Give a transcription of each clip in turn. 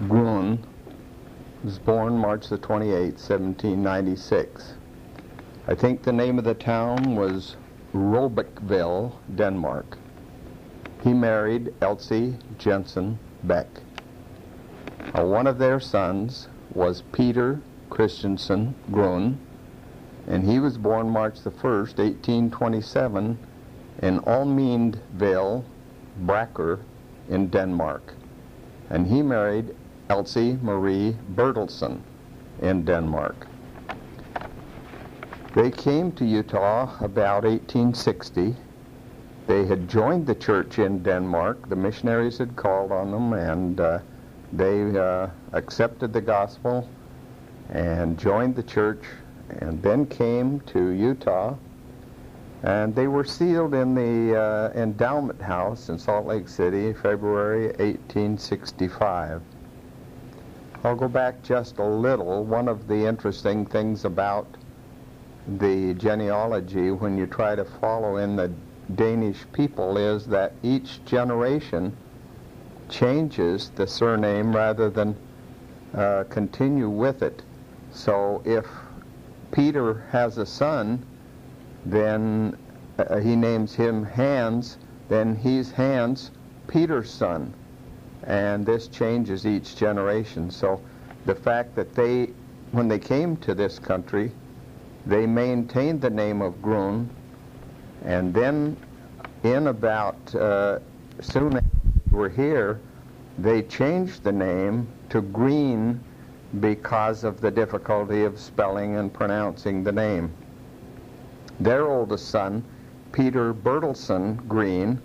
Grun was born March the 28th, 1796. I think the name of the town was Robekville, Denmark. He married Elsie Jensen Beck. One of their sons was Peter Christensen Grun, and he was born March the 1st, 1827, in Almindville, Bracker, in Denmark. And he married Elsie Marie Bertelsen in Denmark. They came to Utah about 1860. They had joined the church in Denmark. The missionaries had called on them, and they accepted the gospel and joined the church, and then came to Utah, and they were sealed in the endowment house in Salt Lake City, February 1865. I'll go back just a little. One of the interesting things about the genealogy when you try to follow in the Danish people is that each generation changes the surname rather than continue with it. So if Peter has a son, then he names him Hans, then he's Hans, Peter's son. And this changes each generation. So the fact that when they came to this country, they maintained the name of Grun, and then in about, soon after they were here, they changed the name to Green because of the difficulty of spelling and pronouncing the name. Their oldest son, Peter Bertelsen Green,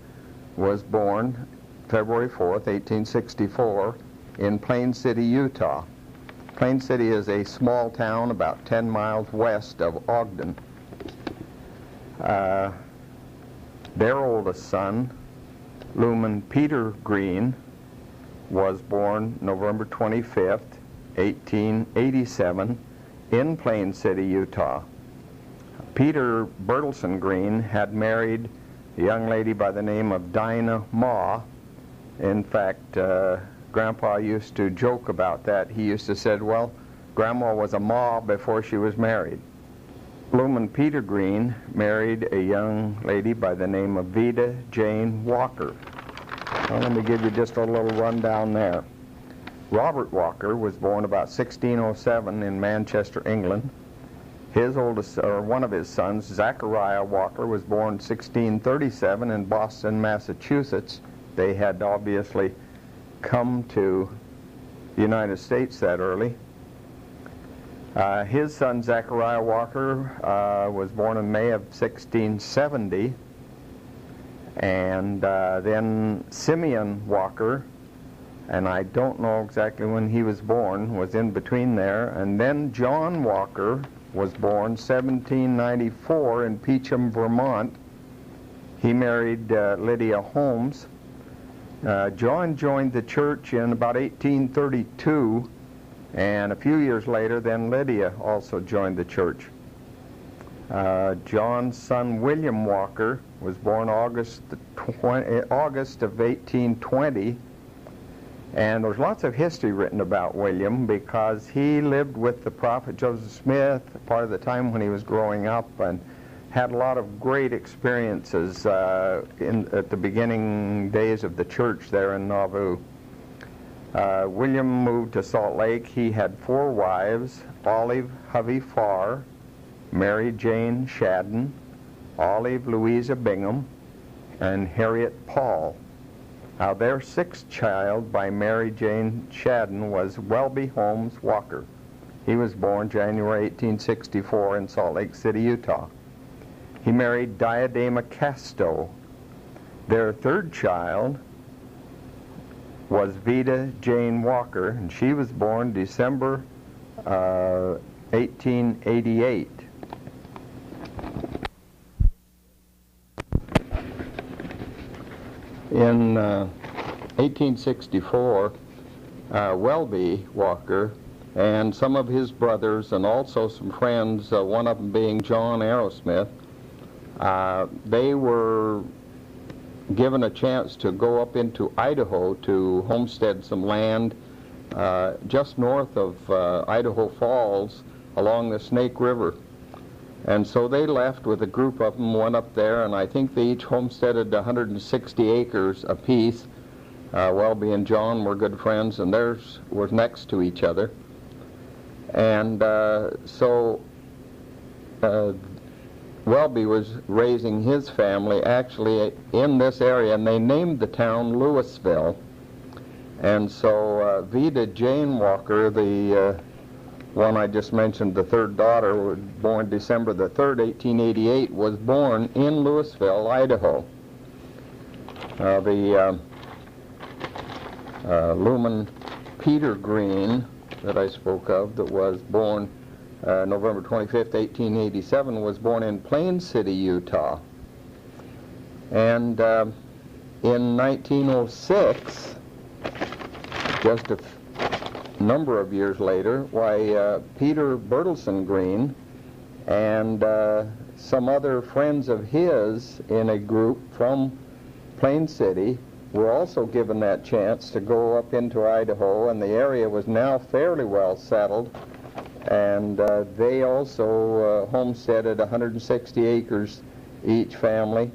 was born February 4th, 1864, in Plain City, Utah. Plain City is a small town about 10 miles west of Ogden. Their oldest son, Luman Peter Green, was born November 25th, 1887, in Plain City, Utah. Peter Bertelsen Green had married a young lady by the name of Dinah Ma. In fact, Grandpa used to joke about that. He used to say, well, Grandma was a ma before she was married. Luman Peter Green married a young lady by the name of Vida Jane Walker. Well, let me give you just a little rundown there. Robert Walker was born about 1607 in Manchester, England. His oldest, or one of his sons, Zachariah Walker, was born 1637 in Boston, Massachusetts. They had obviously come to the United States that early. His son, Zachariah Walker, was born in May of 1670. And then Simeon Walker, and I don't know exactly when he was born, was in between there. And then John Walker was born 1794 in Peacham, Vermont. He married Lydia Holmes. John joined the church in about 1832, and a few years later, then Lydia also joined the church. John's son, William Walker, was born August of 1820, and there's lots of history written about William because he lived with the prophet Joseph Smith part of the time when he was growing up, and had a lot of great experiences at the beginning days of the church there in Nauvoo. William moved to Salt Lake. He had 4 wives: Olive Hovey Farr, Mary Jane Shadden, Olive Louisa Bingham, and Harriet Paul. Now, their 6th child by Mary Jane Shadden was Welby Holmes Walker. He was born January 1864 in Salt Lake City, Utah. He married Diadema Casto. Their 3rd child was Vida Jane Walker, and she was born December 1888. In 1864, Welby Walker and some of his brothers and also some friends, one of them being John Arrowsmith, they were given a chance to go up into Idaho to homestead some land just north of Idaho Falls along the Snake River. And so they left with a group of them, went up there, and I think they each homesteaded 160 acres apiece. Welby and John were good friends, and theirs was next to each other. And so Welby was raising his family actually in this area, and they named the town Louisville. And so Vida Jane Walker, the one I just mentioned, the third daughter, was born December the 3rd, 1888, was born in Louisville, Idaho. The Luman Peter Green that I spoke of, that was born November 25th, 1887, was born in Plain City, Utah. And in 1906, just a number of years later, why Peter Bertelson Green and some other friends of his in a group from Plain City were also given that chance to go up into Idaho, and the area was now fairly well settled, and they also homesteaded 160 acres each family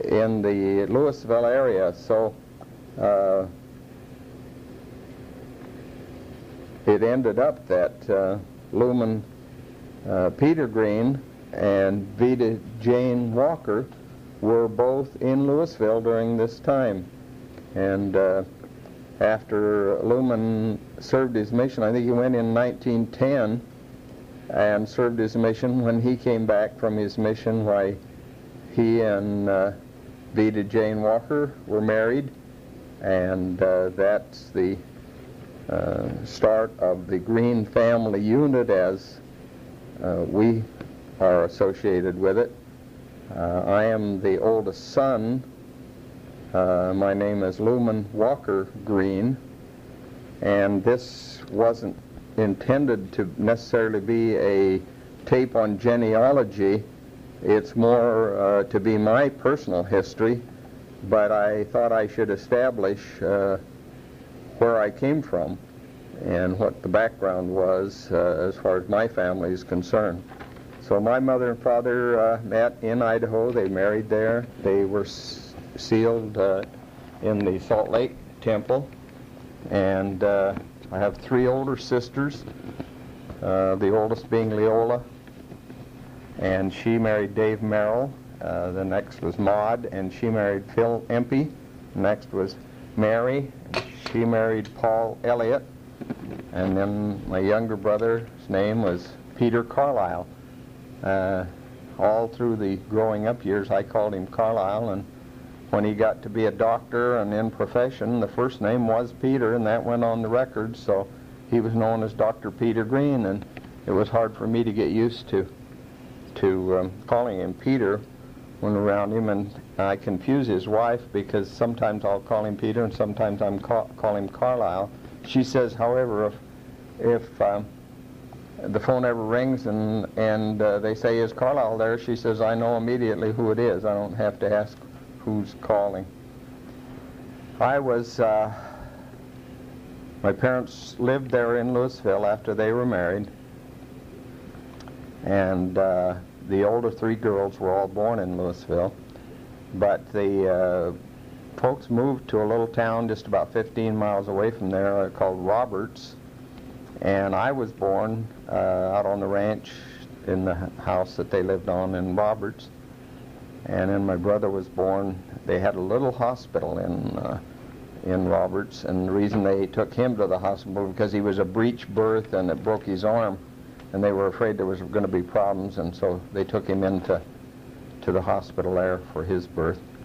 in the Louisville area. So it ended up that Luman Peter Green and Vida Jane Walker were both in Louisville during this time. And after Luman served his mission, I think he went in 1910 and served his mission. When he came back from his mission, why, he and Vida Jane Walker were married, and that's the start of the Green family unit as we are associated with it. I am the oldest son. My name is Luman Walker Green, and this wasn't intended to necessarily be a tape on genealogy. It's more to be my personal history, but I thought I should establish where I came from and what the background was as far as my family is concerned. So my mother and father met in Idaho. They married there. They were sealed in the Salt Lake Temple. And I have 3 older sisters, the oldest being Leola, and she married Dave Merrill. The next was Maud, and she married Phil Empey. Next was Mary, and she married Paul Elliott. And then my younger brother's name was Peter Carlisle. All through the growing up years, I called him Carlisle, and when he got to be a doctor and in profession, the first name was Peter, and that went on the record, so he was known as Dr. Peter Green, and it was hard for me to get used to calling him Peter when around him, and I confuse his wife because sometimes I'll call him Peter and sometimes I'm call him Carlisle. She says, however, if the phone ever rings and they say, "Is Carlisle there?" she says, "I know immediately who it is. I don't have to ask who's calling." I was, my parents lived there in Louisville after they were married, and the older 3 girls were all born in Louisville, but the folks moved to a little town just about 15 miles away from there called Roberts, and I was born out on the ranch in the house that they lived on in Roberts. And then my brother was born. They had a little hospital in Roberts, and the reason they took him to the hospital because he was a breech birth and it broke his arm, and they were afraid there was going to be problems, and so they took him into the hospital there for his birth.